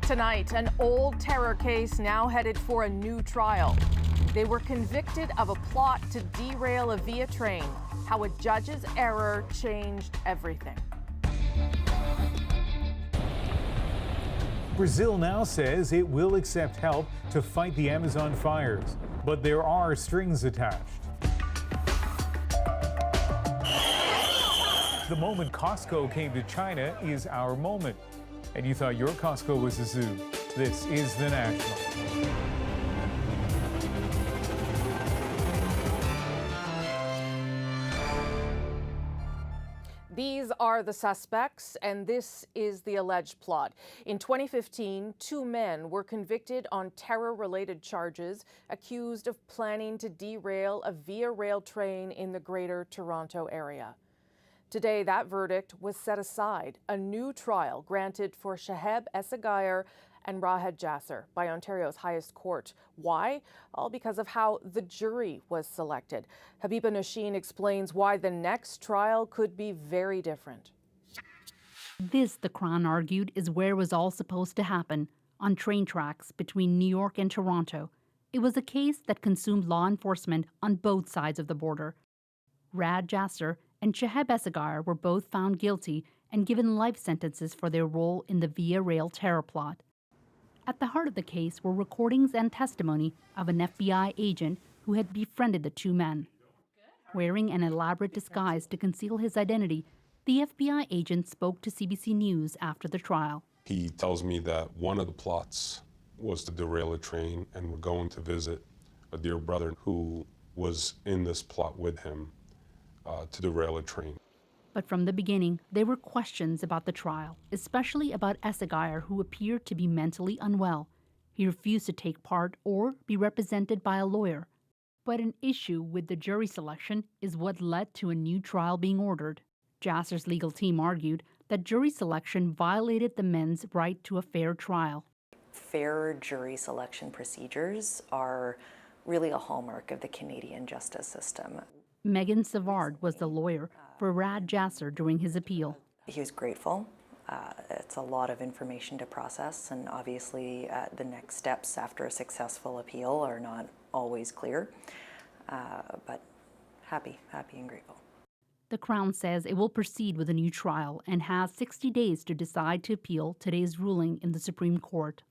Tonight, an old terror case now headed for a new trial. They were convicted of a plot to derail a Via train. How a judge's error changed everything. Brazil now says it will accept help to fight the Amazon fires, but there are strings attached. The moment Costco came to China is our moment. And you thought your Costco was a zoo. This is The National. These are the suspects, and this is the alleged plot. In 2015, two men were convicted on terror-related charges, accused of planning to derail a Via Rail train in the Greater Toronto area. Today, that verdict was set aside. A new trial granted for Shaheb Essegayer and Rahed Jasser by Ontario's highest court. Why? All because of how the jury was selected. Habiba Nasheen explains why the next trial could be very different. This, the Crown argued, is where it was all supposed to happen, on train tracks between New York and Toronto. It was a case that consumed law enforcement on both sides of the border. Rahed Jasser and Shaheb Essegayer were both found guilty and given life sentences for their role in the Via Rail terror plot. At the heart of the case were recordings and testimony of an FBI agent who had befriended the two men. Wearing an elaborate disguise to conceal his identity, the FBI agent spoke to CBC News after the trial. He tells me that one of the plots was to derail a train, and we're going to visit a dear brother who was in this plot with him to derail a train. But from the beginning, there were questions about the trial, especially about Essegayer, who appeared to be mentally unwell. He refused to take part or be represented by a lawyer. But an issue with the jury selection is what led to a new trial being ordered. Jasser's legal team argued that jury selection violated the men's right to a fair trial. Fair jury selection procedures are really a hallmark of the Canadian justice system. Megan Savard was the lawyer for Rahed Jasser during his appeal. He was grateful. It's a lot of information to process, and obviously the next steps after a successful appeal are not always clear, but happy and grateful. The Crown says it will proceed with a new trial and has 60 days to decide to appeal today's ruling in the Supreme Court.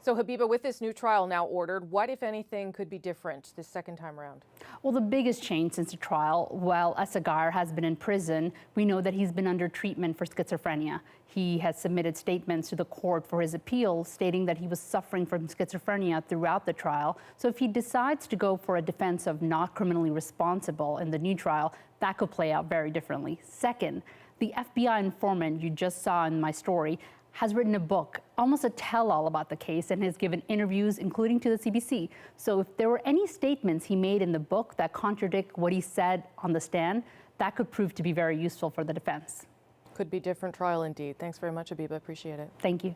So, Habiba, with this new trial now ordered, what, if anything, could be different this second time around? Well, the biggest change since the trial, while Essegayer has been in prison, we know that he's been under treatment for schizophrenia. He has submitted statements to the court for his appeal, stating that he was suffering from schizophrenia throughout the trial. So if he decides to go for a defense of not criminally responsible in the new trial, that could play out very differently. Second, the FBI informant you just saw in my story has written a book, almost a tell-all about the case, and has given interviews, including to the CBC. So if there were any statements he made in the book that contradict what he said on the stand, that could prove to be very useful for the defense. Could be different trial indeed. Thanks very much, Habiba. Appreciate it. Thank you.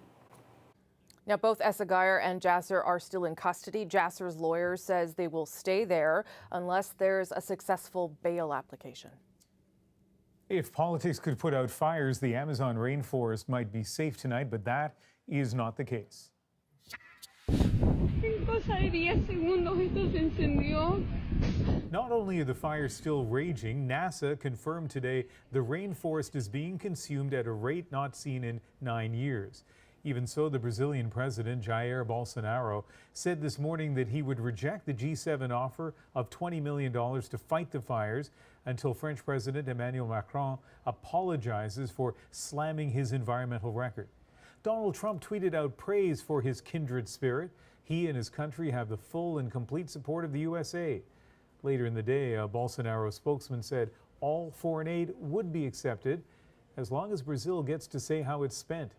Now, both Essegayer and Jasser are still in custody. Jasser's lawyer says they will stay there unless there's a successful bail application. If politics could put out fires, the Amazon rainforest might be safe tonight, but that is not the case. Not only are the fires still raging, NASA confirmed today the rainforest is being consumed at a rate not seen in 9 years. Even so, the Brazilian president, Jair Bolsonaro, said this morning that he would reject the G7 offer of $20 million to fight the fires until French President Emmanuel Macron apologizes for slamming his environmental record. Donald Trump tweeted out praise for his kindred spirit. He and his country have the full and complete support of the USA. Later in the day, a Bolsonaro spokesman said all foreign aid would be accepted as long as Brazil gets to say how it's spent.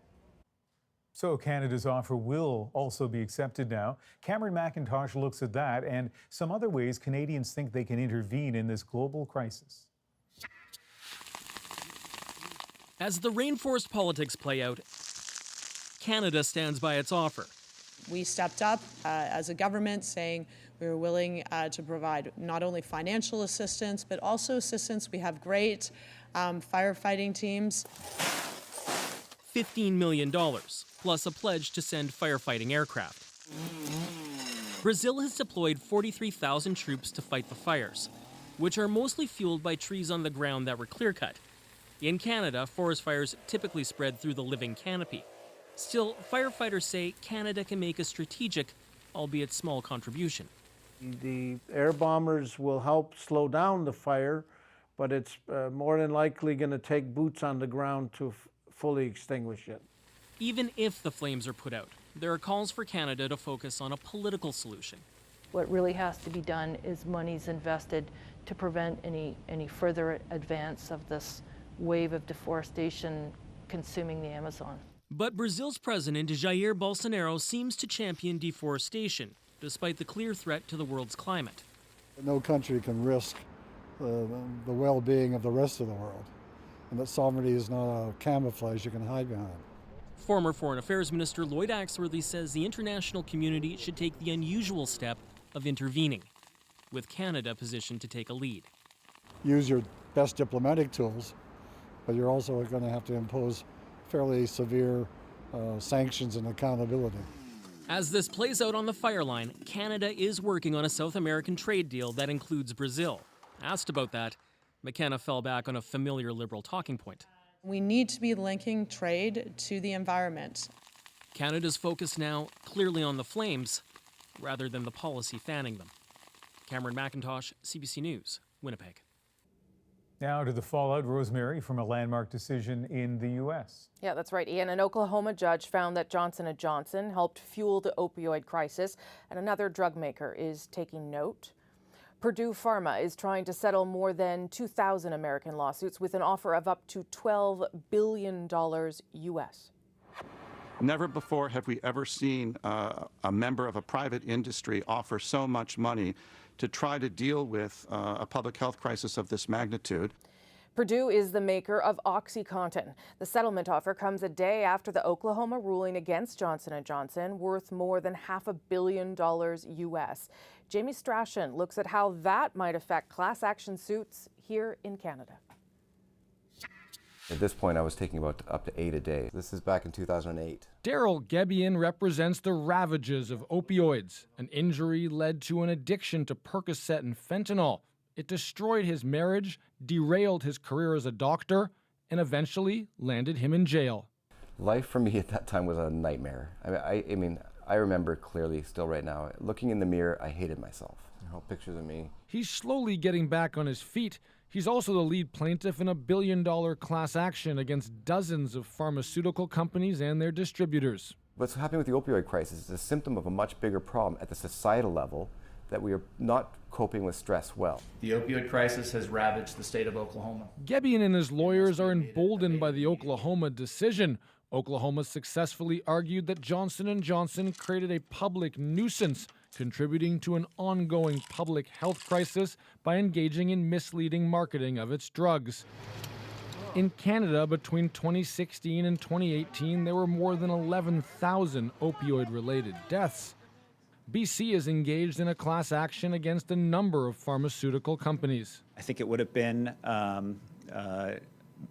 So Canada's offer will also be accepted now. Cameron McIntosh looks at that and some other ways Canadians think they can intervene in this global crisis. As the rainforest politics play out, Canada stands by its offer. We stepped up as a government, saying we were willing to provide not only financial assistance, but also assistance. We have great firefighting teams. $15 million, plus a pledge to send firefighting aircraft. Brazil has deployed 43,000 troops to fight the fires, which are mostly fueled by trees on the ground that were clear-cut. In Canada, forest fires typically spread through the living canopy. Still, firefighters say Canada can make a strategic, albeit small, contribution. The air bombers will help slow down the fire, but it's more than likely going to take boots on the ground to fully extinguish it. Even if the flames are put out, there are calls for Canada to focus on a political solution. What really has to be done is monies invested to prevent any further advance of this wave of deforestation consuming the Amazon. But Brazil's president, Jair Bolsonaro, seems to champion deforestation, despite the clear threat to the world's climate. No country can risk the well-being of the rest of the world, and that sovereignty is not a camouflage you can hide behind. Former Foreign Affairs Minister Lloyd Axworthy says the international community should take the unusual step of intervening, with Canada positioned to take a lead. Use your best diplomatic tools, but you're also going to have to impose fairly severe sanctions and accountability. As this plays out on the fire line, Canada is working on a South American trade deal that includes Brazil. Asked about that, McKenna fell back on a familiar Liberal talking point. We need to be linking trade to the environment. Canada's focus now clearly on the flames rather than the policy fanning them. Cameron McIntosh, CBC News, Winnipeg. Now to the fallout, Rosemary, from a landmark decision in the U.S. Yeah, that's right, Ian. An Oklahoma judge found that Johnson & Johnson helped fuel the opioid crisis, and another drug maker is taking note. Purdue Pharma is trying to settle more than 2,000 American lawsuits with an offer of up to $12 billion U.S. Never before have we ever seen a member of a private industry offer so much money to try to deal with a public health crisis of this magnitude. Purdue is the maker of OxyContin. The settlement offer comes a day after the Oklahoma ruling against Johnson & Johnson, worth more than $500 million U.S. Jamie Strachan looks at how that might affect class action suits here in Canada. At this point, I was taking about up to 8 a day. This is back in 2008. Daryl Gebian represents the ravages of opioids. An injury led to an addiction to Percocet and fentanyl. It destroyed his marriage, derailed his career as a doctor, and eventually landed him in jail. Life for me at that time was a nightmare. I remember clearly still right now. Looking in the mirror, I hated myself. Pictures of me. He's slowly getting back on his feet. He's also the lead plaintiff in a $1 billion class action against dozens of pharmaceutical companies and their distributors. What's happening with the opioid crisis is a symptom of a much bigger problem at the societal level, that we are not coping with stress well. The opioid crisis has ravaged the state of Oklahoma. Gebian and his lawyers are emboldened by the Oklahoma decision. Oklahoma successfully argued that Johnson & Johnson created a public nuisance, contributing to an ongoing public health crisis by engaging in misleading marketing of its drugs. In Canada, between 2016 and 2018, there were more than 11,000 opioid-related deaths. BC is engaged in a class action against a number of pharmaceutical companies. I think it would have been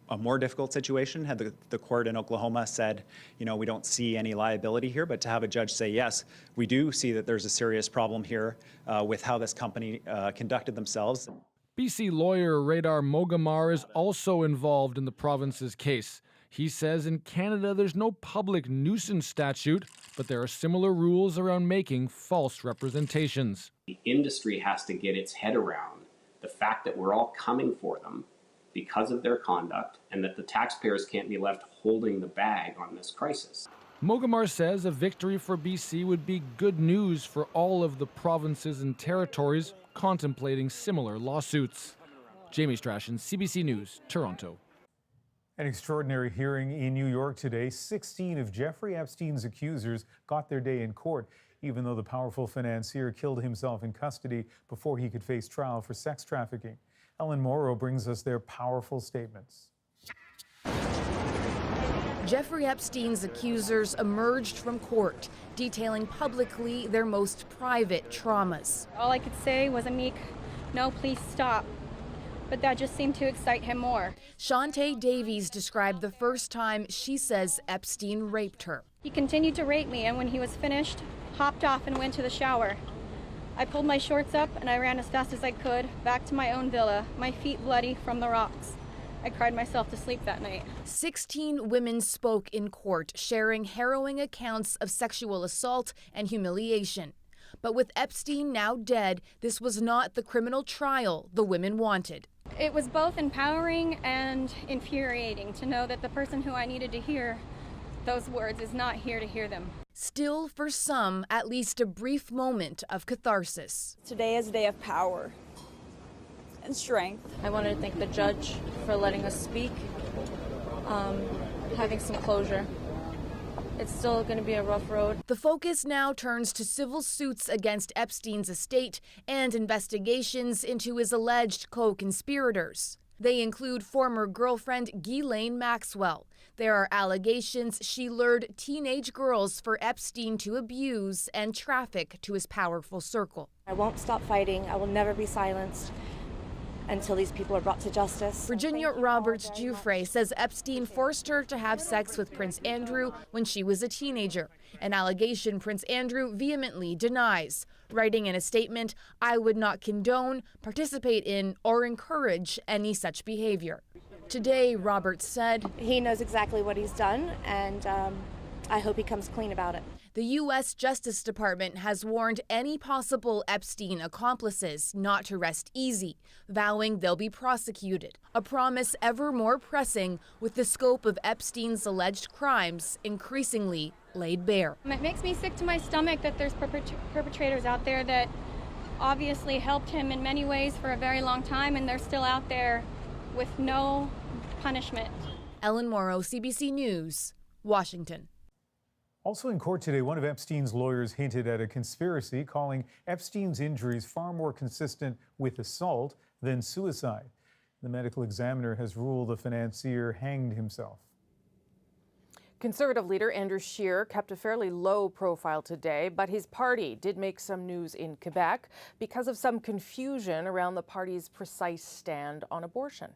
a more difficult situation had the court in Oklahoma said, we don't see any liability here, but to have a judge say, yes, we do see that there's a serious problem here with how this company conducted themselves. BC lawyer Radar Mogamar is also involved in the province's case. He says in Canada there's no public nuisance statute, but there are similar rules around making false representations. The industry has to get its head around the fact that we're all coming for them because of their conduct, and that the taxpayers can't be left holding the bag on this crisis. Mogamar says a victory for BC would be good news for all of the provinces and territories contemplating similar lawsuits. Jamie Strachan, CBC News, Toronto. An extraordinary hearing in New York today. 16 of Jeffrey Epstein's accusers got their day in court, even though the powerful financier killed himself in custody before he could face trial for sex trafficking. Ellen Morrow brings us their powerful statements. Jeffrey Epstein's accusers emerged from court, detailing publicly their most private traumas. All I could say was a meek, no, please stop. but that just seemed to excite him more. Shantae Davies described the first time she says Epstein raped her. He continued to rape me, and when he was finished, hopped off and went to the shower. I pulled my shorts up and I ran as fast as I could back to my own villa, my feet bloody from the rocks. I cried myself to sleep that night. 16 women spoke in court, sharing harrowing accounts of sexual assault and humiliation. But with Epstein now dead, this was not the criminal trial the women wanted. It was both empowering and infuriating to know that the person who I needed to hear those words is not here to hear them. Still, for some, at least a brief moment of catharsis. Today is a day of power and strength. I wanted to thank the judge for letting us speak, having some closure. It's still going to be a rough road. The focus now turns to civil suits against Epstein's estate and investigations into his alleged co-conspirators. They include former girlfriend Ghislaine Maxwell. There are allegations she lured teenage girls for Epstein to abuse and traffic to his powerful circle. I won't stop fighting. I will never be silenced until these people are brought to justice. Virginia Roberts Giuffre says Epstein forced her to have sex with Prince Andrew when she was a teenager, an allegation Prince Andrew vehemently denies, writing in a statement, "I would not condone, participate in, or encourage any such behavior." Today, Roberts said, "He knows exactly what he's done, and I hope he comes clean about it." The U.S. Justice Department has warned any possible Epstein accomplices not to rest easy, vowing they'll be prosecuted, a promise ever more pressing with the scope of Epstein's alleged crimes increasingly laid bare. It makes me sick to my stomach that there's perpetrators out there that obviously helped him in many ways for a very long time, and they're still out there with no punishment. Ellen Morrow, CBC News, Washington. Also in court today, one of Epstein's lawyers hinted at a conspiracy, calling Epstein's injuries far more consistent with assault than suicide. The medical examiner has ruled the financier hanged himself. Conservative leader Andrew Scheer kept a fairly low profile today, but his party did make some news in Quebec because of some confusion around the party's precise stand on abortion.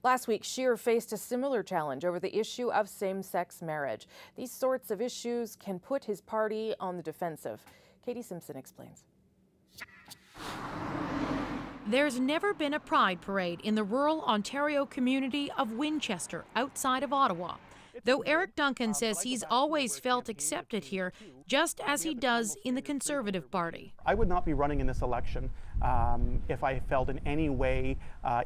Last week, Scheer faced a similar challenge over the issue of same-sex marriage. These sorts of issues can put his party on the defensive. Katie Simpson explains. There's never been a pride parade in the rural Ontario community of Winchester, outside of Ottawa. Though Eric Duncan says he's always felt accepted here, just as he does in the Conservative Party. I would not be running in this election if I felt in any way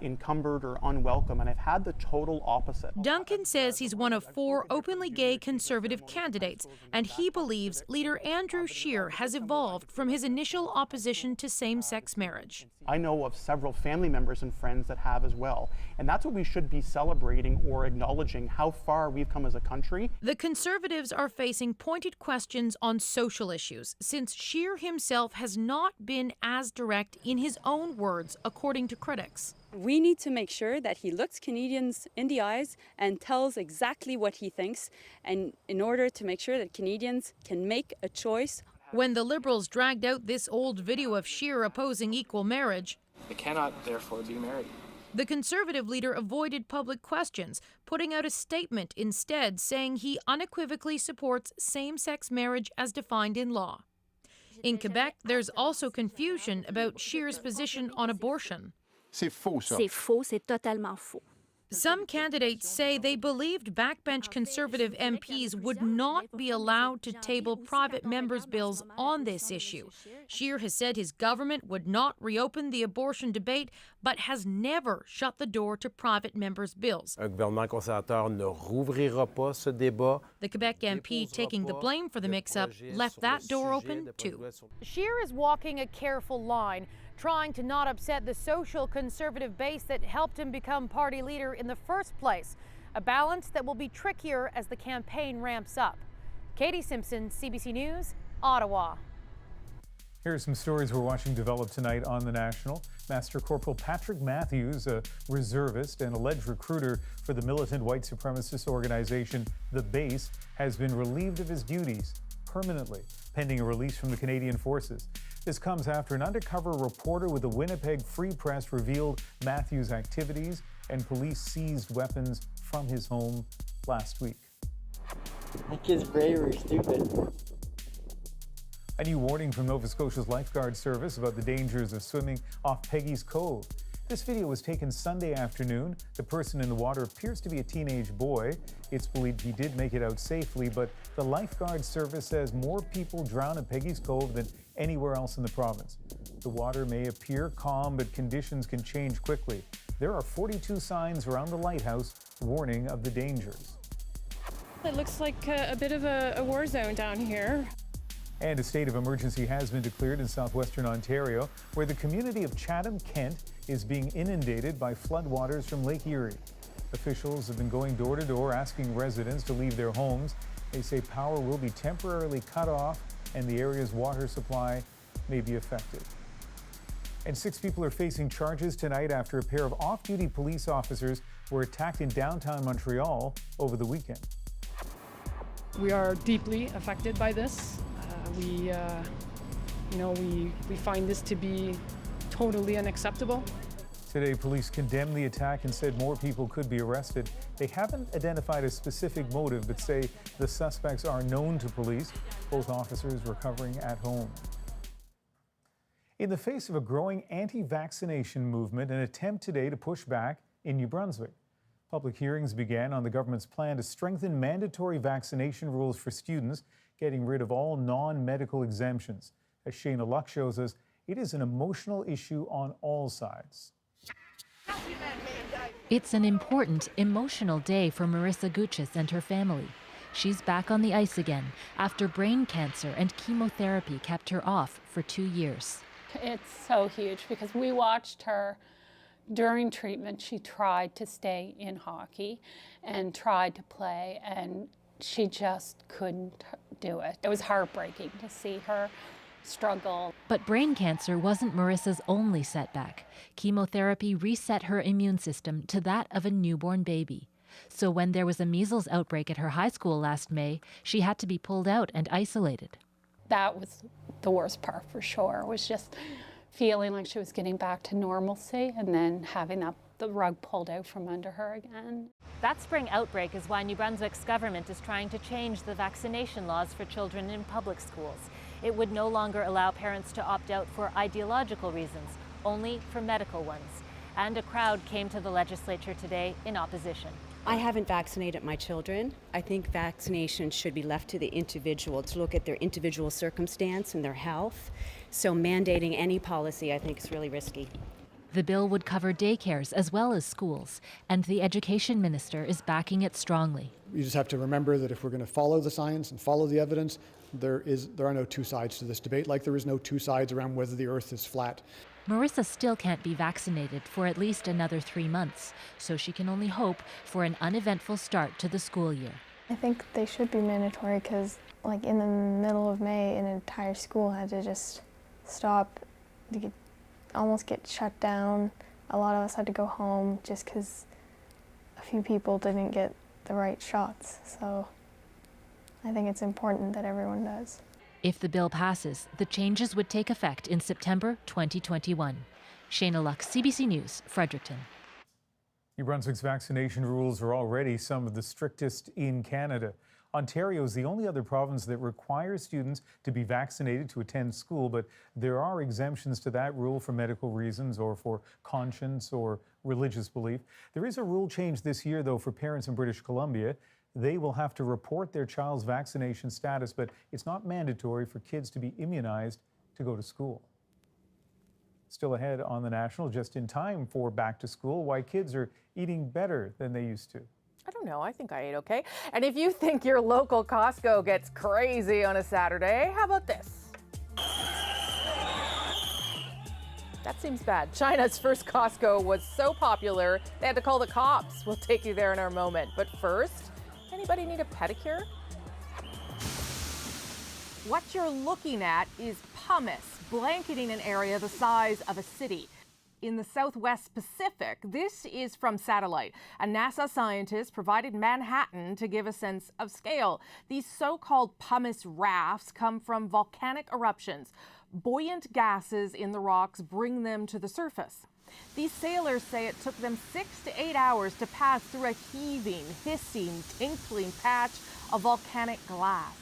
encumbered or unwelcome, and I've had the total opposite. Duncan says he's one of 4 openly gay Conservative candidates, and he believes leader Andrew Scheer has evolved from his initial opposition to same-sex marriage. I know of several family members and friends that have as well, and that's what we should be celebrating or acknowledging, how far we've come as a country. The Conservatives are facing pointed questions on social issues, since Scheer himself has not been as direct in his own words, according to critics. We need to make sure that he looks Canadians in the eyes and tells exactly what he thinks, and in order to make sure that Canadians can make a choice. When the Liberals dragged out this old video of Scheer opposing equal marriage, They cannot therefore be married. the Conservative leader avoided public questions, putting out a statement instead saying he unequivocally supports same-sex marriage as defined in law. In Quebec, there's also confusion about Scheer's position on abortion. C'est faux, ça. C'est faux, c'est totalement faux. Some candidates say they believed backbench Conservative MPs would not be allowed to table private members' bills on this issue. Scheer has said his government would not reopen the abortion debate, but has never shut the door to private members' bills. Un gouvernement conservateur ne rouvrira pas ce débat. The Quebec MP taking the blame for the mix-up left that door open too. Scheer is walking a careful line, trying to not upset the social conservative base that helped him become party leader in the first place, a balance that will be trickier as the campaign ramps up. Katie Simpson, CBC News, Ottawa. Here are some stories we're watching develop tonight on The National. Master Corporal Patrick Matthews, a reservist and alleged recruiter for the militant white supremacist organization The Base, has been relieved of his duties permanently, pending a release from the Canadian Forces. This comes after an undercover reporter with the Winnipeg Free Press revealed Matthews' activities, and police seized weapons from his home last week. That kid's bravery stupid. A new warning from Nova Scotia's lifeguard service about the dangers of swimming off Peggy's Cove. This video was taken Sunday afternoon. The person in the water appears to be a teenage boy. It's believed he did make it out safely, but the lifeguard service says more people drown at Peggy's Cove than anywhere else in the province. The water may appear calm, but conditions can change quickly. There are 42 signs around the lighthouse warning of the dangers. It looks like a bit of a war zone down here. And a state of emergency has been declared in southwestern Ontario, where the community of Chatham, Kent, is being inundated by floodwaters from Lake Erie. Officials have been going door to door asking residents to leave their homes. They say power will be temporarily cut off and the area's water supply may be affected. And 6 people are facing charges tonight after a pair of off-duty police officers were attacked in downtown Montreal over the weekend. We are deeply affected by this. We find this to be totally unacceptable. Today, police condemned the attack and said more people could be arrested. They haven't identified a specific motive, but say the suspects are known to police. Both officers recovering at home. In the face of a growing anti-vaccination movement, an attempt today to push back in New Brunswick. Public hearings began on the government's plan to strengthen mandatory vaccination rules for students, getting rid of all non-medical exemptions. As Shayna Luck shows us, it is an emotional issue on all sides. It's an important, emotional day for Marissa Guchis and her family. She's back on the ice again after brain cancer and chemotherapy kept her off for 2 years. It's so huge because we watched her during treatment. She tried to stay in hockey and tried to play, and she just couldn't do it. It was heartbreaking to see her struggle. But brain cancer wasn't Marissa's only setback. Chemotherapy reset her immune system to that of a newborn baby. So when there was a measles outbreak at her high school last May, she had to be pulled out and isolated. That was the worst part for sure, was just feeling like she was getting back to normalcy and then having the rug pulled out from under her again. That spring outbreak is why New Brunswick's government is trying to change the vaccination laws for children in public schools. It would no longer allow parents to opt out for ideological reasons, only for medical ones. And a crowd came to the legislature today in opposition. I haven't vaccinated my children. I think vaccination should be left to the individual to look at their individual circumstance and their health. So mandating any policy, I think, is really risky. The bill would cover daycares as well as schools, and the education minister is backing it strongly. You just have to remember that if we're going to follow the science and follow the evidence, there are no two sides to this debate, like there is no two sides around whether the earth is flat. Marissa still can't be vaccinated for at least another 3 months, so she can only hope for an uneventful start to the school year. I think they should be mandatory because, like, in the middle of May, an entire school had to just stop, almost get shut down. A lot of us had to go home just because a few people didn't get the right shots. So I think it's important that everyone does. If the bill passes, the changes would take effect in September 2021. Shayna Luck, CBC News, Fredericton. New Brunswick's vaccination rules are already some of the strictest in Canada. Ontario is the only other province that requires students to be vaccinated to attend school, but there are exemptions to that rule for medical reasons or for conscience or religious belief. There is a rule change this year, though, for parents in British Columbia. They will have to report their child's vaccination status, but it's not mandatory for kids to be immunized to go to school. Still ahead on the National, just in time for back to school, why kids are eating better than they used to. I don't know. I think I ate okay. And if you think your local Costco gets crazy on a Saturday, how about this? That seems bad. China's first Costco was so popular, they had to call the cops. We'll take you there in our moment. But first, anybody need a pedicure? What you're looking at is pumice blanketing an area the size of a city. in the southwest Pacific. This is from satellite. A NASA scientist provided Manhattan to give a sense of scale. These so-called pumice rafts come from volcanic eruptions. Buoyant gases in the rocks bring them to the surface. These sailors say it took them 6 to 8 hours to pass through a heaving, hissing, tinkling patch of volcanic glass.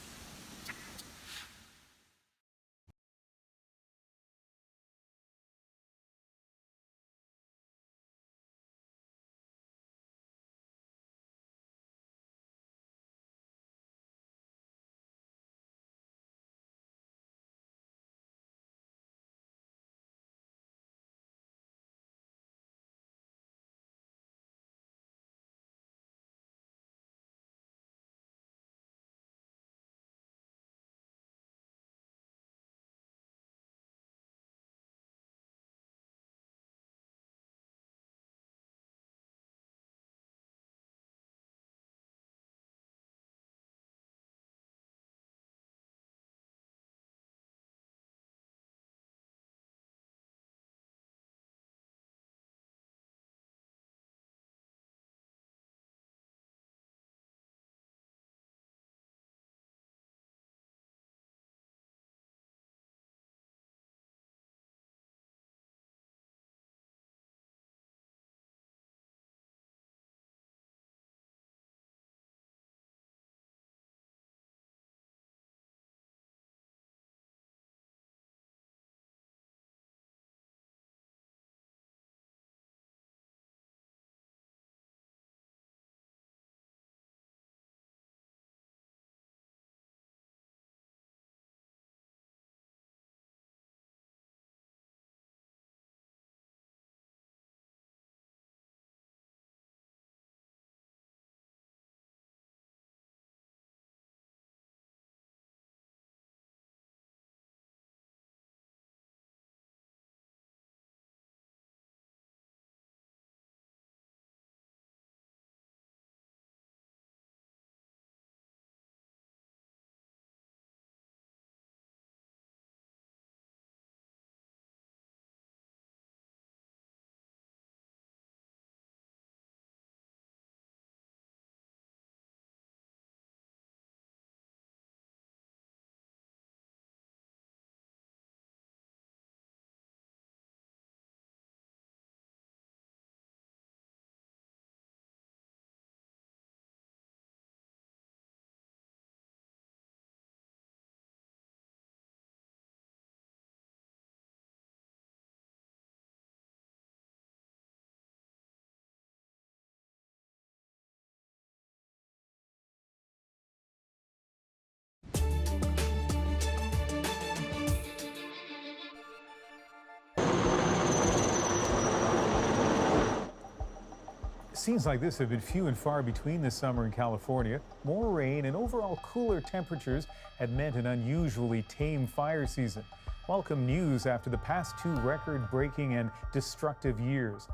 Scenes like this have been few and far between this summer in California. More rain and overall cooler temperatures had meant an unusually tame fire season. Welcome news after the past 2 record-breaking and destructive years.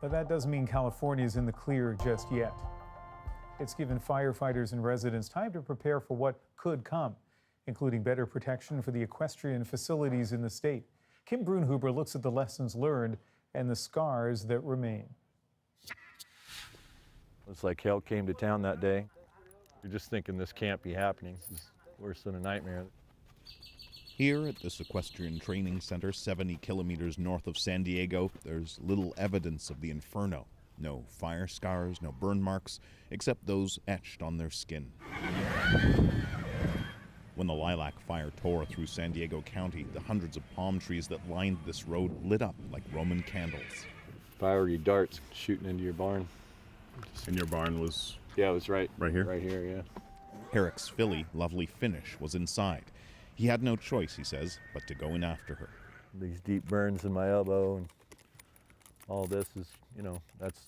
But that doesn't mean California is in the clear just yet. It's given firefighters and residents time to prepare for what could come, including better protection for the equestrian facilities in the state. Kim Brunhuber looks at the lessons learned and the scars that remain. It's like hell came to town that day. You're just thinking this can't be happening. This is worse than a nightmare. Here at this equestrian training center 70 kilometers north of San Diego, there's little evidence of the inferno. No fire scars, no burn marks, except those etched on their skin. When the lilac fire tore through San Diego County, the hundreds of palm trees that lined this road lit up like Roman candles. Fiery darts shooting into your barn. And your barn was? Yeah, it was right here? Right here, yeah. Herrick's filly, Lovely Finish, was inside. He had no choice, he says, but to go in after her. These deep burns in my elbow and all this is, that's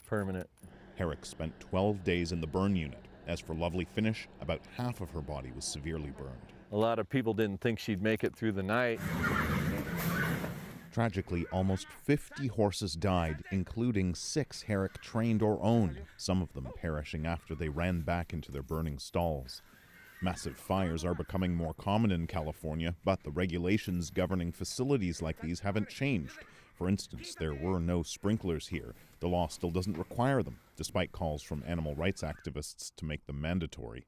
permanent. Herrick spent 12 days in the burn unit. As for Lovely Finish, about half of her body was severely burned. A lot of people didn't think she'd make it through the night. Tragically, almost 50 horses died, including 6 Herrick trained or owned, some of them perishing after they ran back into their burning stalls. Massive fires are becoming more common in California, but the regulations governing facilities like these haven't changed. For instance, there were no sprinklers here. The law still doesn't require them, despite calls from animal rights activists to make them mandatory.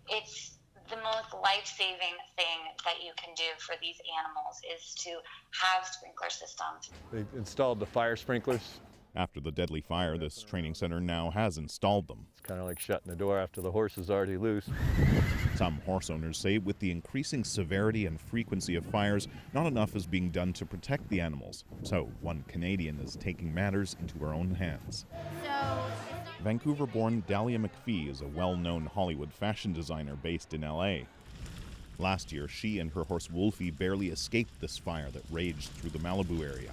It's the most life-saving thing that you can do for these animals is to have sprinkler systems. They installed the fire sprinklers. After the deadly fire, this training center now has installed them. It's kind of like shutting the door after the horse is already loose. Some horse owners say with the increasing severity and frequency of fires, not enough is being done to protect the animals. So one Canadian is taking matters into her own hands. Vancouver-born Dahlia McPhee is a well-known Hollywood fashion designer based in LA. Last year, she and her horse Wolfie barely escaped this fire that raged through the Malibu area.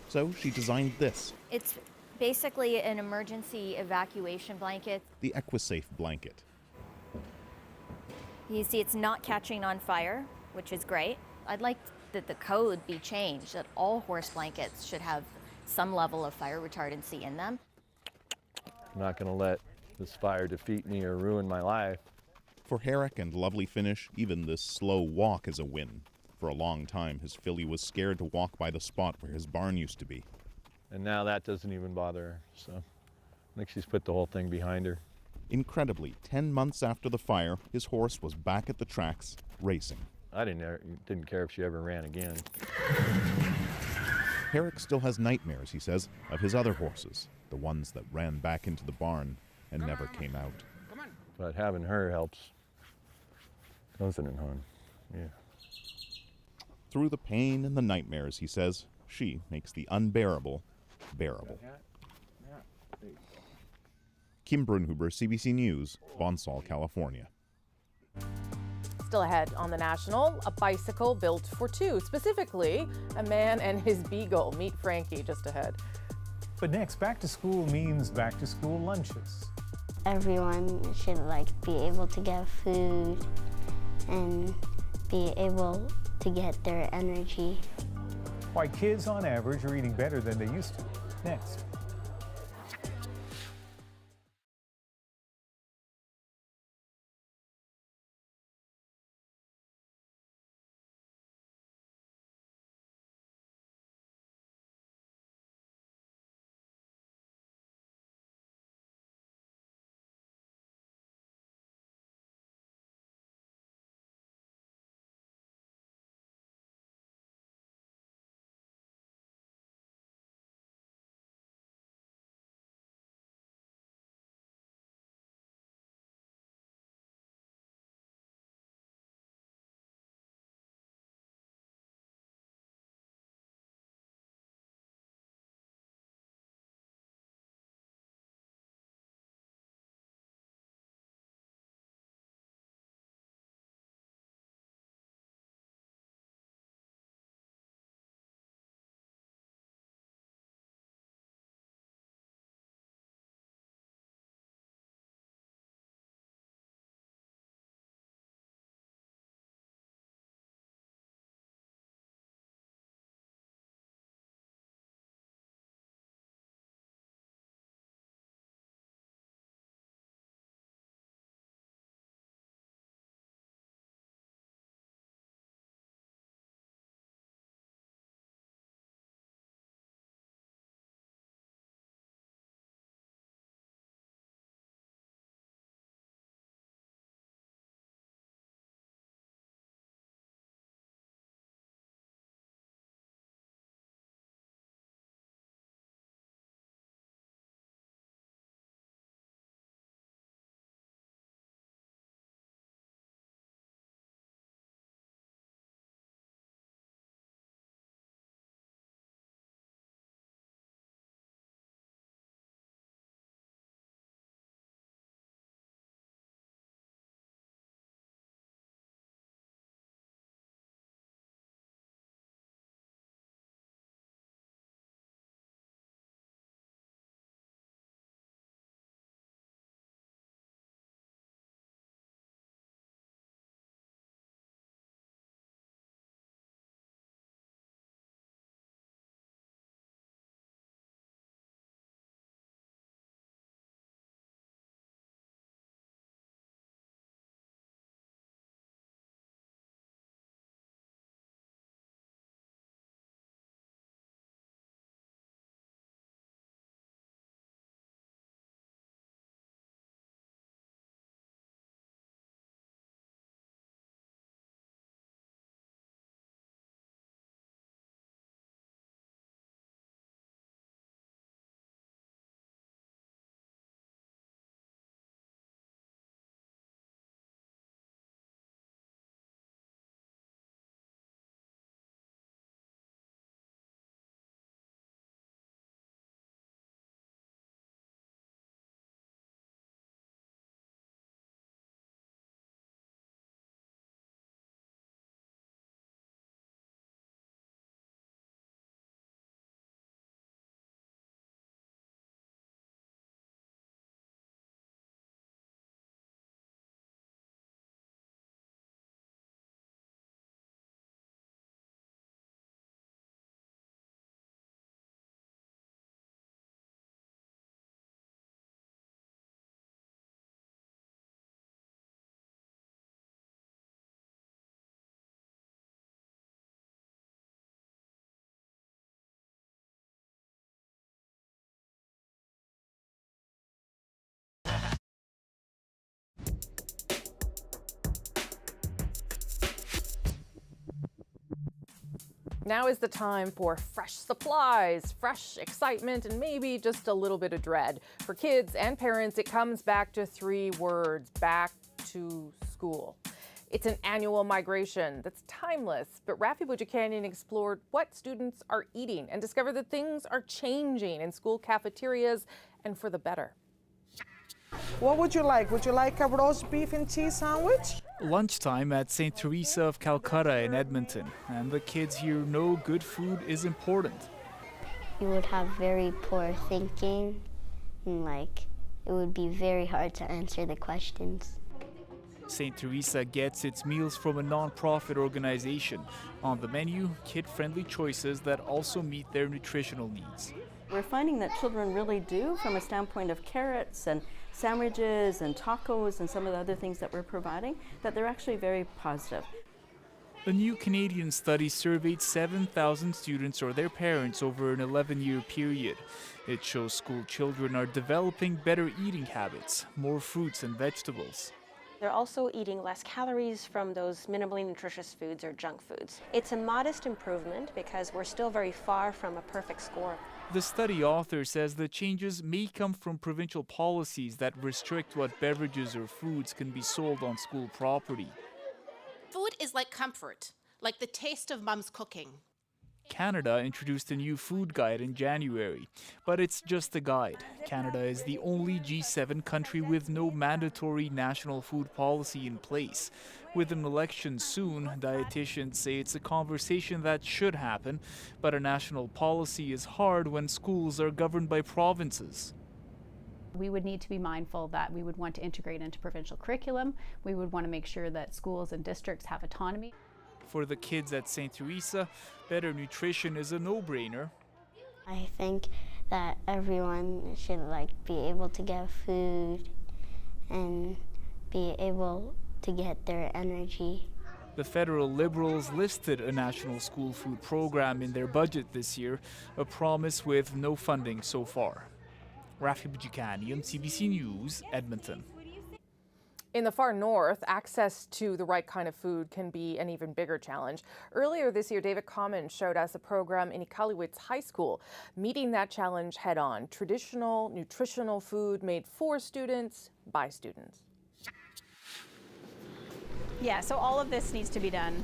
So she designed this. It's basically an emergency evacuation blanket. The EquiSafe blanket. You see it's not catching on fire, which is great. I'd like that the code be changed, that all horse blankets should have some level of fire retardancy in them. I'm not going to let this fire defeat me or ruin my life. For Herrick and Lovely Finish, even this slow walk is a win. For a long time, his filly was scared to walk by the spot where his barn used to be. And now that doesn't even bother her, so I think she's put the whole thing behind her. Incredibly, 10 months after the fire, his horse was back at the tracks, racing. I didn't care if she ever ran again. Herrick still has nightmares, he says, of his other horses, the ones that ran back into the barn and never came out. But having her helps, doesn't it, hon? Yeah. Through the pain and the nightmares, he says, she makes the unbearable bearable. Kim Brunhuber, CBC News, Bonsall, California. Still ahead on The National, a bicycle built for two. Specifically, a man and his beagle. Meet Frankie just ahead. But next, back to school means back to school lunches. Everyone should be able to get food and be able to get their energy. Why kids on average are eating better than they used to. Next. Now is the time for fresh supplies, fresh excitement, and maybe just a little bit of dread. For kids and parents, it comes back to 3 words: back to school. It's an annual migration that's timeless, but Rafi Boudjikanian explored what students are eating and discovered that things are changing in school cafeterias and for the better. What would you like? Would you like a roast beef and cheese sandwich? Lunchtime at St. Teresa of Calcutta in Edmonton, and the kids here know good food is important. You would have very poor thinking, and it would be very hard to answer the questions. St. Teresa gets its meals from a non-profit organization. On the menu, kid-friendly choices that also meet their nutritional needs. We're finding that children really do, from a standpoint of carrots and sandwiches and tacos and some of the other things that we're providing, that they're actually very positive. A new Canadian study surveyed 7,000 students or their parents over an 11-year period. It shows school children are developing better eating habits, more fruits and vegetables. They're also eating less calories from those minimally nutritious foods or junk foods. It's a modest improvement because we're still very far from a perfect score. The study author says the changes may come from provincial policies that restrict what beverages or foods can be sold on school property. Food is like comfort, like the taste of mom's cooking. Canada introduced a new food guide in January, but it's just a guide. Canada is the only G7 country with no mandatory national food policy in place. With an election soon, dietitians say it's a conversation that should happen, but a national policy is hard when schools are governed by provinces. We would need to be mindful that we would want to integrate into provincial curriculum. We would want to make sure that schools and districts have autonomy. For the kids at St. Teresa, better nutrition is a no-brainer. I think that everyone should be able to get food and be able to get their energy. The federal Liberals listed a national school food program in their budget this year, a promise with no funding so far. Rafi Boudjikanian, CBC News, Edmonton. In the far north, access to the right kind of food can be an even bigger challenge. Earlier this year, David Common showed us a program in Iqaluit High School, meeting that challenge head on. Traditional, nutritional food made for students, by students. Yeah, so all of this needs to be done.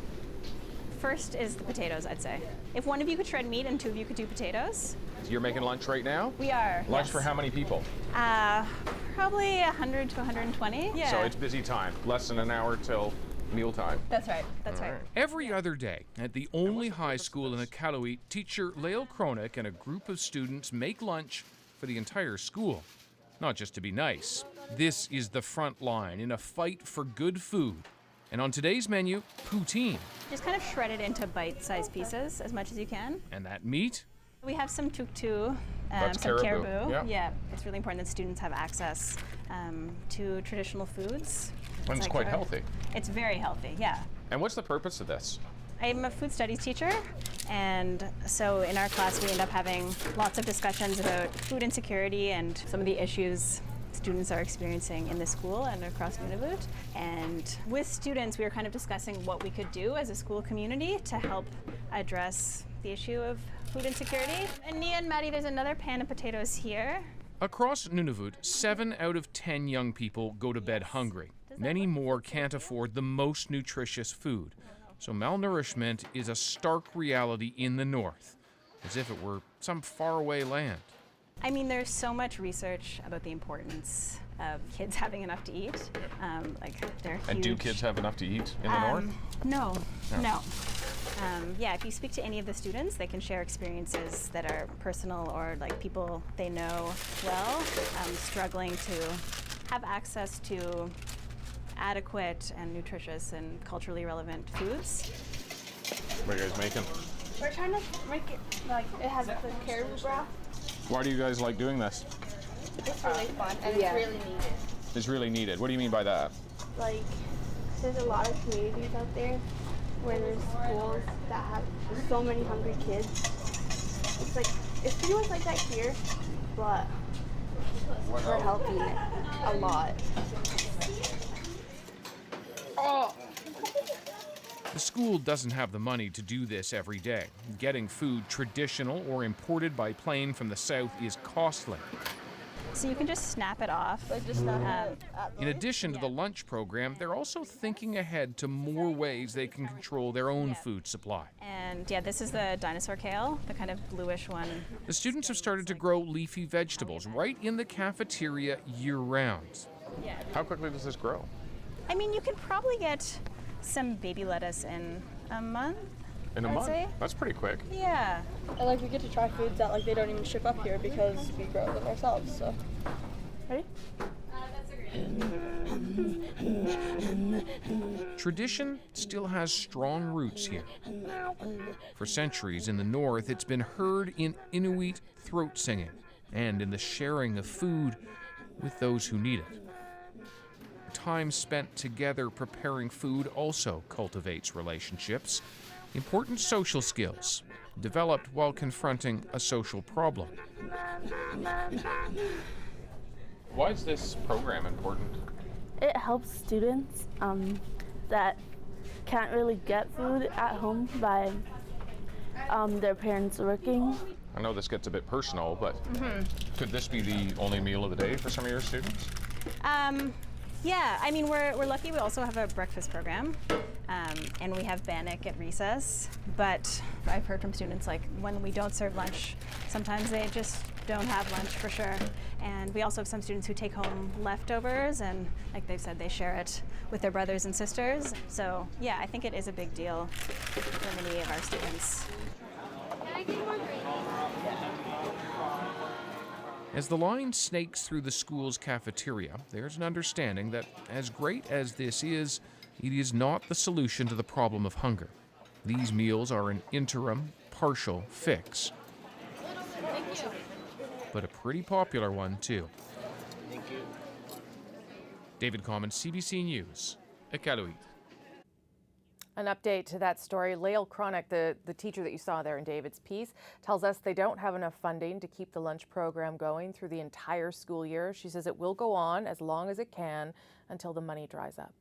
First is the potatoes, I'd say. If one of you could shred meat and 2 of you could do potatoes. You're making lunch right now? We are. Lunch yes. for how many people? Probably 100 to 120. Yeah. So it's busy time. Less than an hour till mealtime. That's right. That's right. Every other day at the only high school in Iqaluit, teacher Lael Kronik and a group of students make lunch for the entire school. Not just to be nice. This is the front line in a fight for good food. And on today's menu, poutine. Just kind of shred it into bite-sized pieces as much as you can. And that meat? We have some tuktu, some caribou. Yeah, it's really important that students have access to traditional foods. And it's quite healthy. It's very healthy, yeah. And what's the purpose of this? I'm a food studies teacher, and so in our class we end up having lots of discussions about food insecurity and some of the issues students are experiencing in the school and across Nunavut. And with students, we were kind of discussing what we could do as a school community to help address the issue of food insecurity. And Nia and Maddie, there's another pan of potatoes here. Across Nunavut, 7 out of 10 young people go to bed hungry. Many more can't afford the most nutritious food. So malnourishment is a stark reality in the north, as if it were some faraway land. I mean, there's so much research about the importance of kids having enough to eat. They're huge. And do kids have enough to eat in the north? No. Yeah, if you speak to any of the students, they can share experiences that are personal or people they know well, struggling to have access to adequate and nutritious and culturally relevant foods. What are you guys making? We're trying to make it it has the caribou broth. Why do you guys like doing this? It's really fun and it's really needed. It's really needed. What do you mean by that? There's a lot of communities out there where there's schools that have so many hungry kids. It's pretty much like that here, but we're helping a lot. Oh. The school doesn't have the money to do this every day. Getting food traditional or imported by plane from the south is costly. So you can just snap it off. In addition to the lunch program, they're also thinking ahead to more ways they can control their own food supply. And yeah, this is the dinosaur kale, the kind of bluish one. The students have started to grow leafy vegetables right in the cafeteria year-round. How quickly does this grow? I mean, you can probably get some baby lettuce in a month. In a I'd month? say. That's pretty quick. Yeah. And we get to try foods that they don't even ship up here because we grow them ourselves. So, ready? Tradition still has strong roots here. For centuries in the north, it's been heard in Inuit throat singing and in the sharing of food with those who need it. Time spent together preparing food also cultivates relationships, important social skills developed while confronting a social problem. Why is this program important? It helps students that can't really get food at home by their parents working. I know this gets a bit personal, but could this be the only meal of the day for some of your students? Yeah, I mean, we're lucky we also have a breakfast program, and we have bannock at recess, but I've heard from students, like, when we don't serve lunch, sometimes they just don't have lunch for sure. And we also have some students who take home leftovers, and like they've said, they share it with their brothers and sisters. So yeah, I think it is a big deal for many of our students. As the line snakes through the school's cafeteria, there's an understanding that, as great as this is, it is not the solution to the problem of hunger. These meals are an interim, partial fix. But a pretty popular one, too. David Common, CBC News, Iqaluit. An update to that story. Lael Cronick, the teacher that you saw there in David's piece, tells us they don't have enough funding to keep the lunch program going through the entire school year. She says it will go on as long as it can until the money dries up.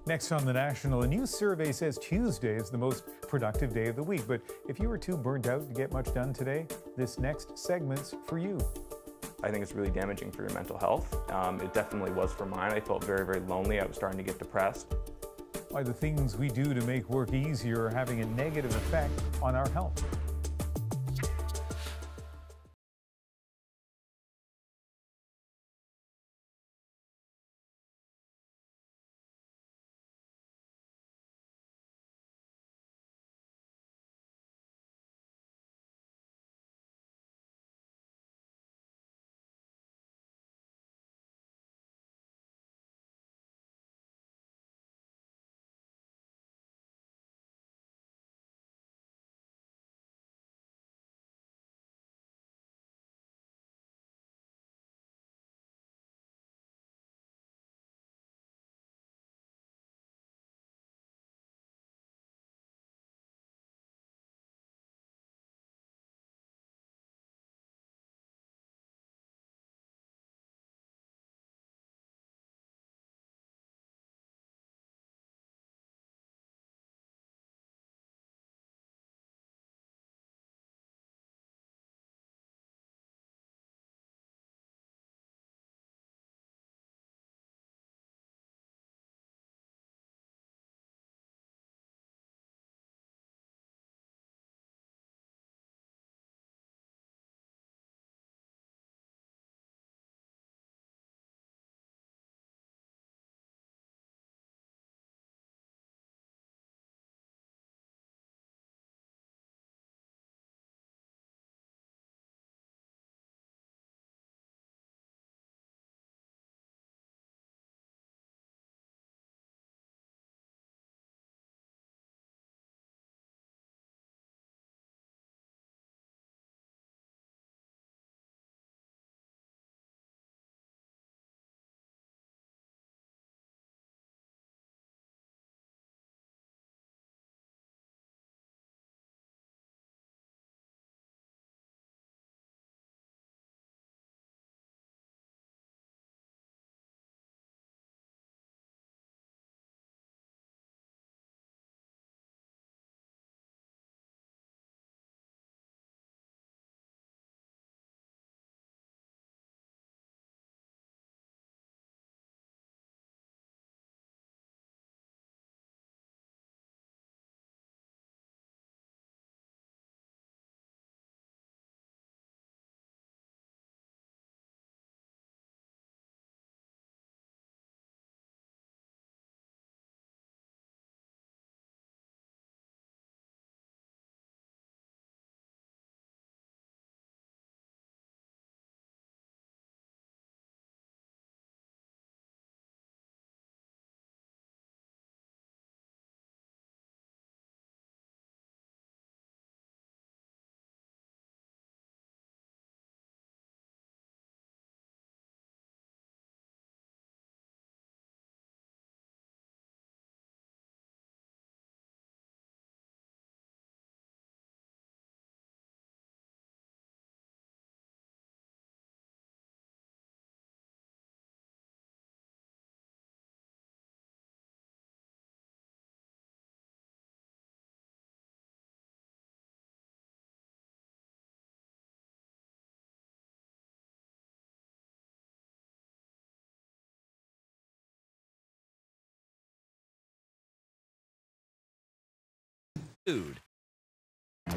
Next on The National, a new survey says Tuesday is the most productive day of the week. But if you were too burnt out to get much done today, this next segment's for you. I think it's really damaging for your mental health. It definitely was for mine. I felt very, very lonely. I was starting to get depressed. Why the things we do to make work easier are having a negative effect on our health. Food. Do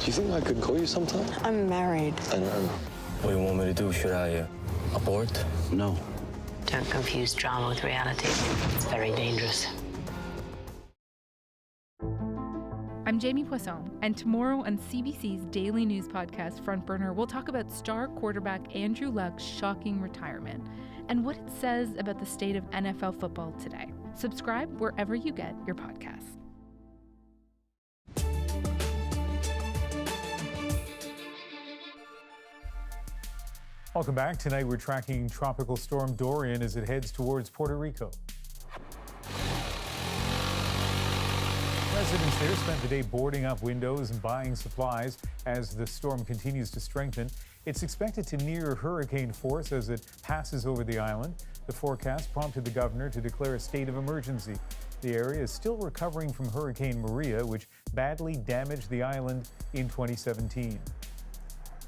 you think I could call you sometime? I'm married. I know. What do you want me to do? Should I abort? No. Don't confuse drama with reality. It's very dangerous. I'm Jamie Poisson, and tomorrow on CBC's daily news podcast, Front Burner, we'll talk about star quarterback Andrew Luck's shocking retirement and what it says about the state of NFL football today. Subscribe wherever you get your podcasts. Welcome back. Tonight we're tracking Tropical Storm Dorian as it heads towards Puerto Rico. Residents there spent the day boarding up windows and buying supplies as the storm continues to strengthen. It's expected to near hurricane force as it passes over the island. The forecast prompted the governor to declare a state of emergency. The area is still recovering from Hurricane Maria, which badly damaged the island in 2017.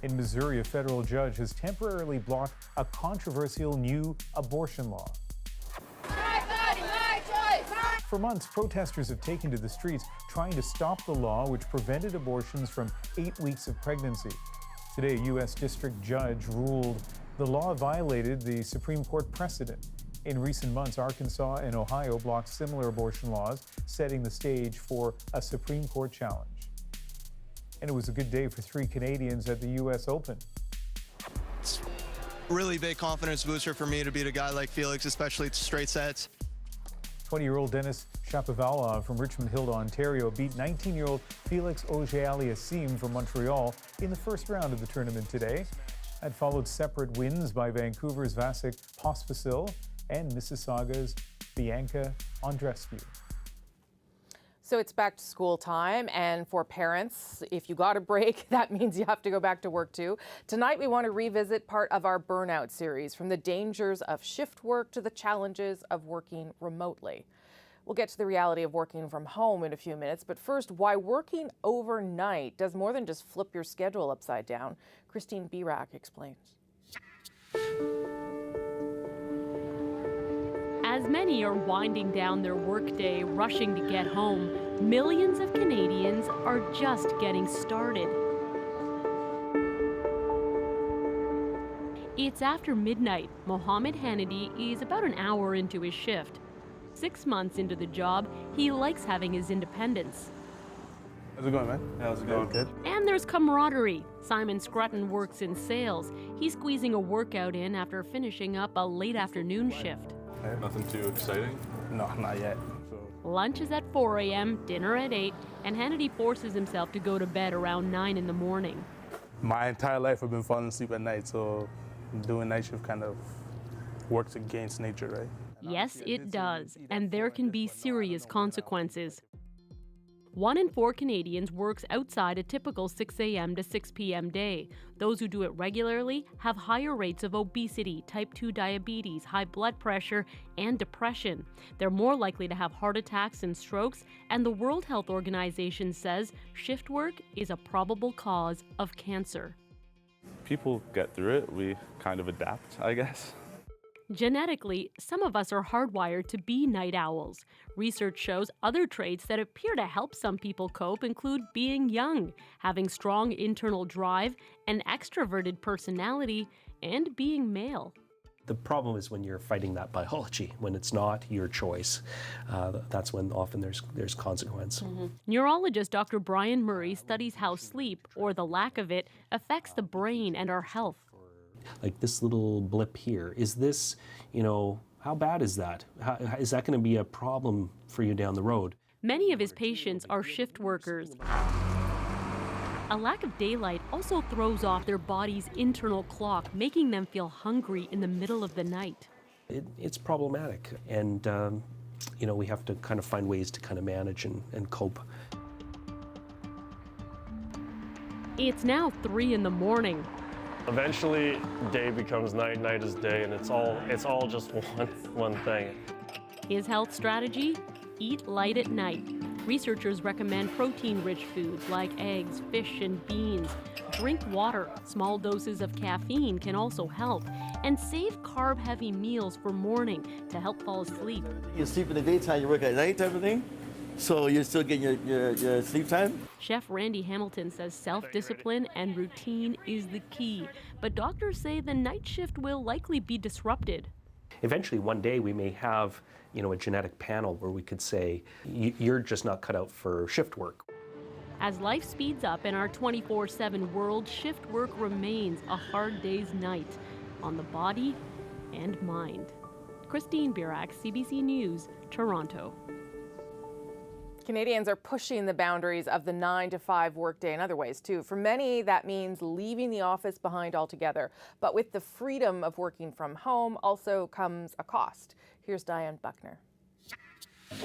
In Missouri, a federal judge has temporarily blocked a controversial new abortion law. For months, protesters have taken to the streets trying to stop the law which prevented abortions from 8 weeks of pregnancy. Today, a U.S. district judge ruled the law violated the Supreme Court precedent. In recent months, Arkansas and Ohio blocked similar abortion laws, setting the stage for a Supreme Court challenge. And it was a good day for 3 Canadians at the U.S. Open. It's a really big confidence booster for me to beat a guy like Felix, especially straight sets. 20-year-old Denis Shapovalov from Richmond Hill, Ontario, beat 19-year-old Felix Auger-Aliassime from Montreal in the first round of the tournament today. That followed separate wins by Vancouver's Vasek Pospisil and Mississauga's Bianca Andreescu. So it's back to school time, and for parents, if you got a break, that means you have to go back to work too. Tonight we want to revisit part of our burnout series, from the dangers of shift work to the challenges of working remotely. We'll get to the reality of working from home in a few minutes, but first, why working overnight does more than just flip your schedule upside down. Christine Birak explains. As many are winding down their workday, rushing to get home, millions of Canadians are just getting started. It's after midnight. Mohammed Hannity is about an hour into his shift. 6 months into the job, he likes having his independence. How's it going, man? How's it going? Good. And there's camaraderie. Simon Scrutton works in sales. He's squeezing a workout in after finishing up a late afternoon shift. Nothing too exciting? No, not yet. Lunch is at 4 a.m., dinner at 8, and Hannity forces himself to go to bed around 9 in the morning. My entire life I've been falling asleep at night, so doing night shift kind of works against nature, right? Yes, it does, and there can be serious consequences. 1 in 4 Canadians works outside a typical 6 a.m. to 6 p.m. day. Those who do it regularly have higher rates of obesity, type 2 diabetes, high blood pressure, and depression. They're more likely to have heart attacks and strokes, and the World Health Organization says shift work is a probable cause of cancer. People get through it. We kind of adapt, I guess. Genetically, some of us are hardwired to be night owls. Research shows other traits that appear to help some people cope include being young, having strong internal drive, an extroverted personality, and being male. The problem is when you're fighting that biology, when it's not your choice. That's when often there's consequence. Neurologist Dr. Brian Murray studies how sleep, or the lack of it, affects the brain and our health. Like this little blip here, is this, how bad is that? Is that going to be a problem for you down the road? Many of his patients are shift workers. A lack of daylight also throws off their body's internal clock, making them feel hungry in the middle of the night. It's problematic, and we have to kind of find ways to kind of manage and cope. It's now 3 in the morning. Eventually, day becomes night, night is day, and it's all just one thing. His health strategy? Eat light at night. Researchers recommend protein-rich foods like eggs, fish, and beans. Drink water. Small doses of caffeine can also help. and save carb-heavy meals for morning to help fall asleep. You sleep in the daytime, you work at night type of thing, so you're still getting your sleep time. Chef Randy Hamilton says self-discipline and routine is the key, but doctors say the night shift will likely be disrupted. Eventually, one day, we may have, a genetic panel where we could say, you're just not cut out for shift work. As life speeds up in our 24/7 world, shift work remains a hard day's night on the body and mind. Christine Burak, CBC News, Toronto. Canadians are pushing the boundaries of the 9-to-5 workday in other ways, too. For many, that means leaving the office behind altogether. But with the freedom of working from home also comes a cost. Here's Diane Buckner. All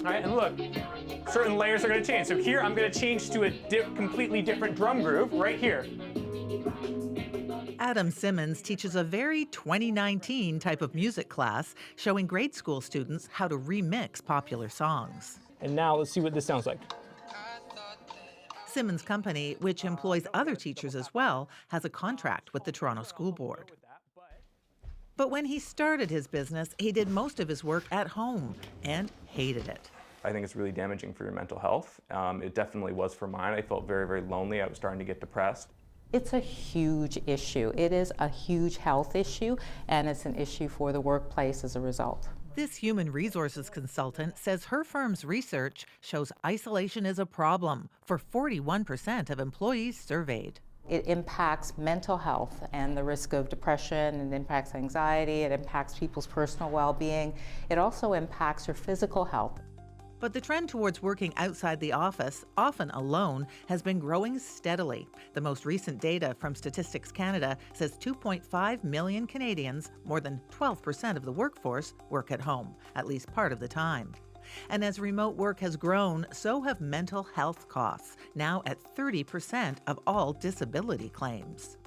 right, and look, certain layers are going to change. So here I'm going to change to a completely different drum groove right here. Adam Simmons teaches a very 2019 type of music class, showing grade school students how to remix popular songs. And now let's see what this sounds like. Simmons' company, which employs other teachers as well, has a contract with the Toronto School Board. But when he started his business, he did most of his work at home and hated it. I think it's really damaging for your mental health. It definitely was for mine. I felt very, very lonely. I was starting to get depressed. It's a huge issue. It is a huge health issue, and it's an issue for the workplace as a result. This human resources consultant says her firm's research shows isolation is a problem for 41% of employees surveyed. It impacts mental health and the risk of depression, it impacts anxiety, it impacts people's personal well-being. It also impacts your physical health. But the trend towards working outside the office, often alone, has been growing steadily. The most recent data from Statistics Canada says 2.5 million Canadians, more than 12% of the workforce, work at home, at least part of the time. And as remote work has grown, so have mental health costs, now at 30% of all disability claims.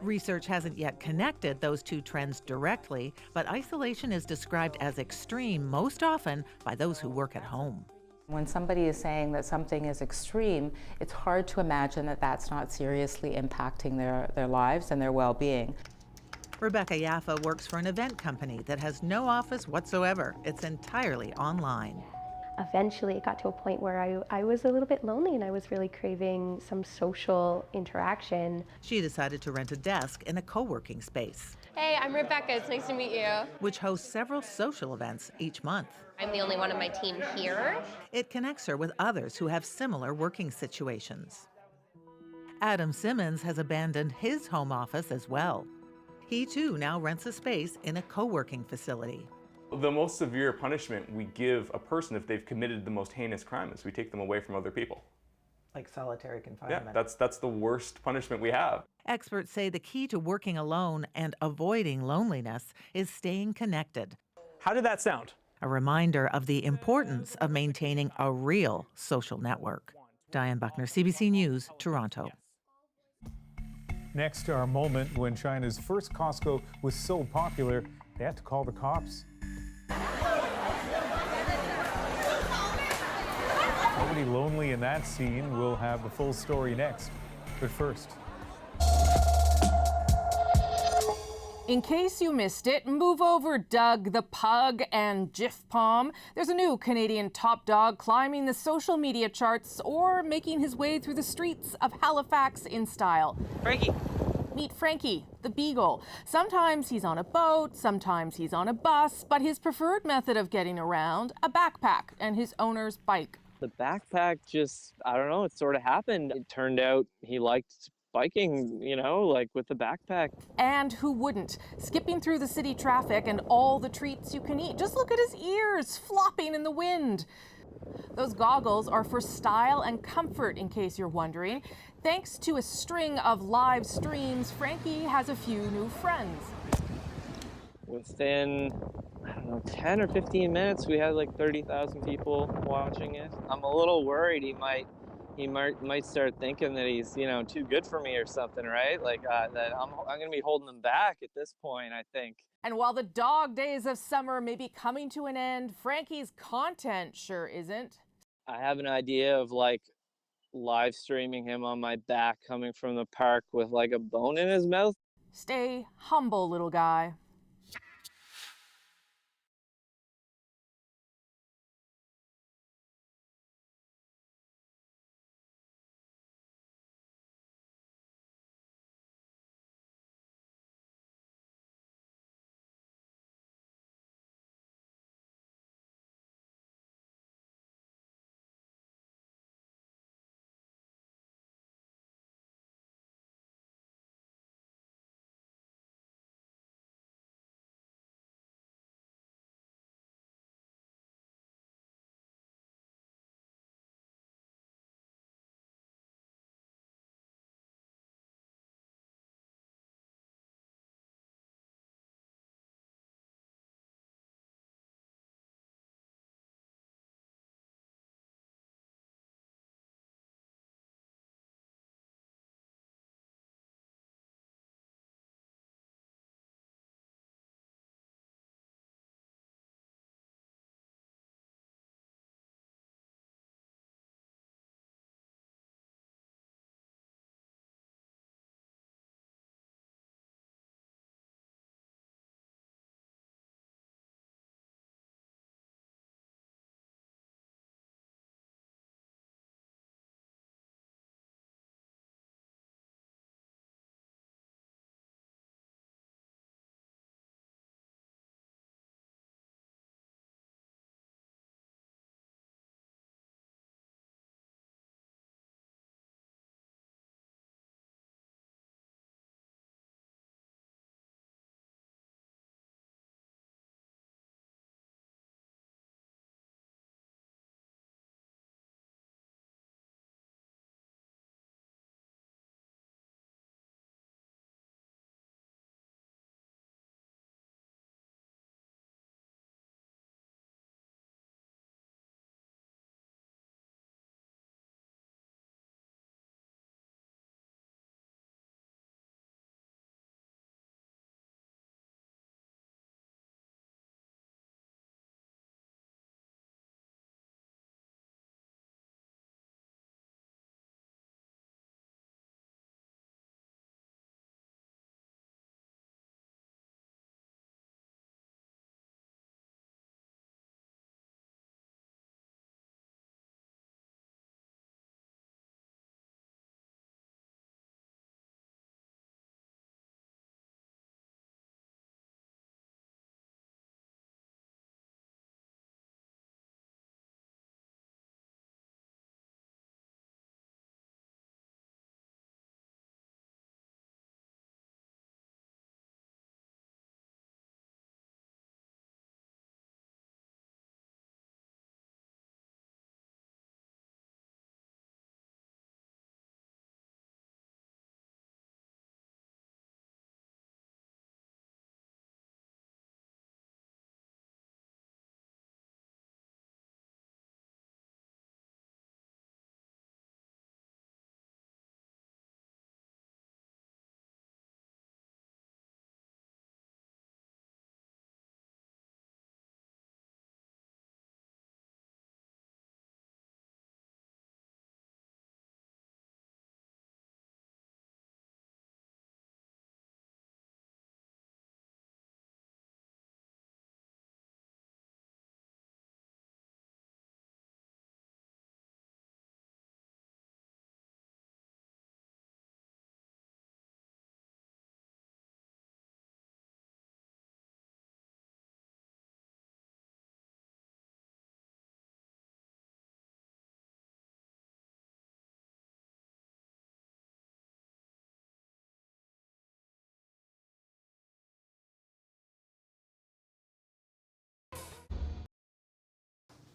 Research hasn't yet connected those two trends directly, but isolation is described as extreme most often by those who work at home. When somebody is saying that something is extreme, it's hard to imagine that that's not seriously impacting their lives and their well-being. Rebecca Yaffa works for an event company that has no office whatsoever. It's entirely online. Eventually, it got to a point where I was a little bit lonely and I was really craving some social interaction. She decided to rent a desk in a co-working space. Hey, I'm Rebecca. It's nice to meet you. Which hosts several social events each month. I'm the only one on my team here. It connects her with others who have similar working situations. Adam Simmons has abandoned his home office as well. He too now rents a space in a co-working facility. The most severe punishment we give a person if they've committed the most heinous crime is we take them away from other people. Like solitary confinement. Yeah, that's the worst punishment we have. Experts say the key to working alone and avoiding loneliness is staying connected. How did that sound? A reminder of the importance of maintaining a real social network. Diane Buckner, CBC News, Toronto. Next, our moment when China's first Costco was so popular, they had to call the cops. Nobody lonely in that scene. We'll have the full story next. But first. In case you missed it, move over Doug the Pug and Jif Palm. There's a new Canadian top dog climbing the social media charts or making his way through the streets of Halifax in style. Frankie. Meet Frankie, the beagle. Sometimes he's on a boat, sometimes he's on a bus, but his preferred method of getting around, a backpack and his owner's bike. The backpack just, I don't know, it sort of happened. It turned out he liked biking, like with the backpack. And who wouldn't? Skipping through the city traffic and all the treats you can eat. Just look at his ears flopping in the wind. Those goggles are for style and comfort, in case you're wondering. Thanks to a string of live streams, Frankie has a few new friends. Within, 10 or 15 minutes, we had like 30,000 people watching it. I'm a little worried he might start thinking that he's, too good for me or something, right? Like that I'm going to be holding him back at this point, I think. And while the dog days of summer may be coming to an end, Frankie's content sure isn't. I have an idea of like live streaming him on my back coming from the park with like a bone in his mouth. Stay humble, little guy.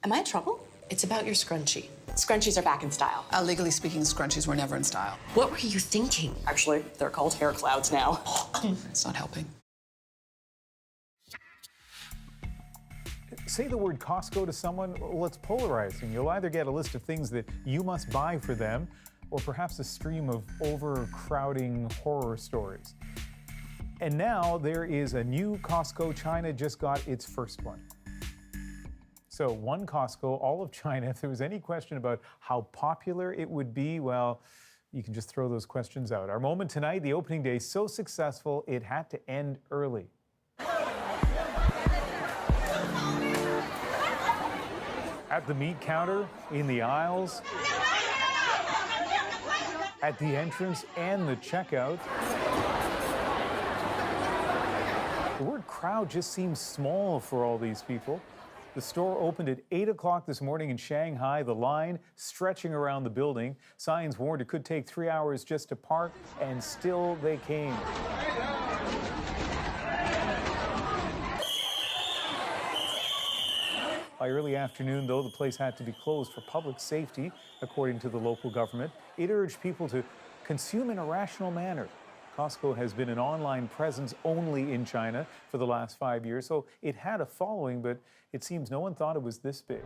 Am I in trouble? It's about your scrunchie. Scrunchies are back in style. Legally speaking, scrunchies were never in style. What were you thinking? Actually, they're called hair clouds now. It's not helping. Say the word Costco to someone, well, it's polarizing. You'll either get a list of things that you must buy for them, or perhaps a stream of overcrowding horror stories. And now there is a new Costco. China just got its first one. So one Costco, all of China, if there was any question about how popular it would be, well, you can just throw those questions out. Our moment tonight, the opening day so successful, it had to end early. At the meat counter, in the aisles, at the entrance and the checkout. The word crowd just seems small for all these people. The store opened at 8 o'clock this morning in Shanghai, the line stretching around the building. Signs warned it could take 3 hours just to park, and still they came. By early afternoon, though, the place had to be closed for public safety, according to the local government. It urged people to consume in a rational manner. Costco has been an online presence only in China for the last 5 years, so it had a following, but it seems no one thought it was this big.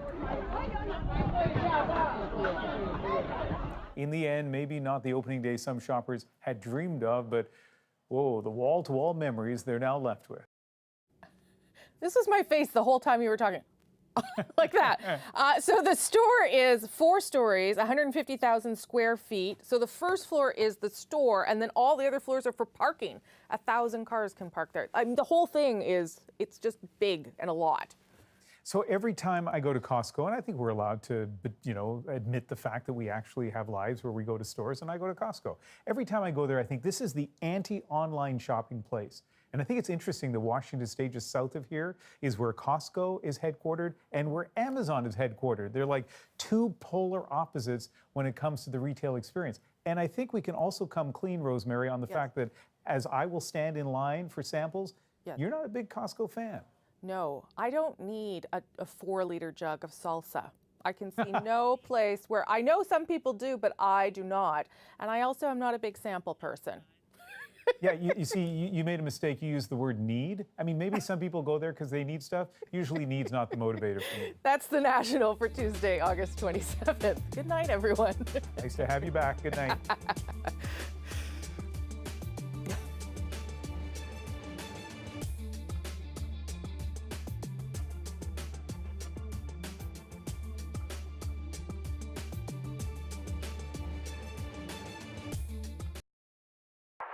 In the end, maybe not the opening day some shoppers had dreamed of, but whoa, the wall-to-wall memories they're now left with. This was my face the whole time you were talking. Like that. So the store is 4 stories, 150,000 square feet. So the first floor is the store, and then all the other floors are for parking. 1,000 cars can park there. I mean, the whole thing it's just big and a lot. So every time I go to Costco, and I think we're allowed to, admit the fact that we actually have lives where we go to stores, and I go to Costco. Every time I go there, I think this is the anti-online shopping place. And I think it's interesting that Washington State, just south of here, is where Costco is headquartered and where Amazon is headquartered. They're like two polar opposites when it comes to the retail experience. And I think we can also come clean, Rosemary, on the fact that as I will stand in line for samples, you're not a big Costco fan. No, I don't need a 4-liter jug of salsa. I can see no place where, I know some people do, but I do not. And I also am not a big sample person. Yeah, you see, you made a mistake. You used the word need. I mean, maybe some people go there because they need stuff. Usually need's not the motivator for me. That's the National for Tuesday, August 27th. Good night, everyone. Nice to have you back. Good night.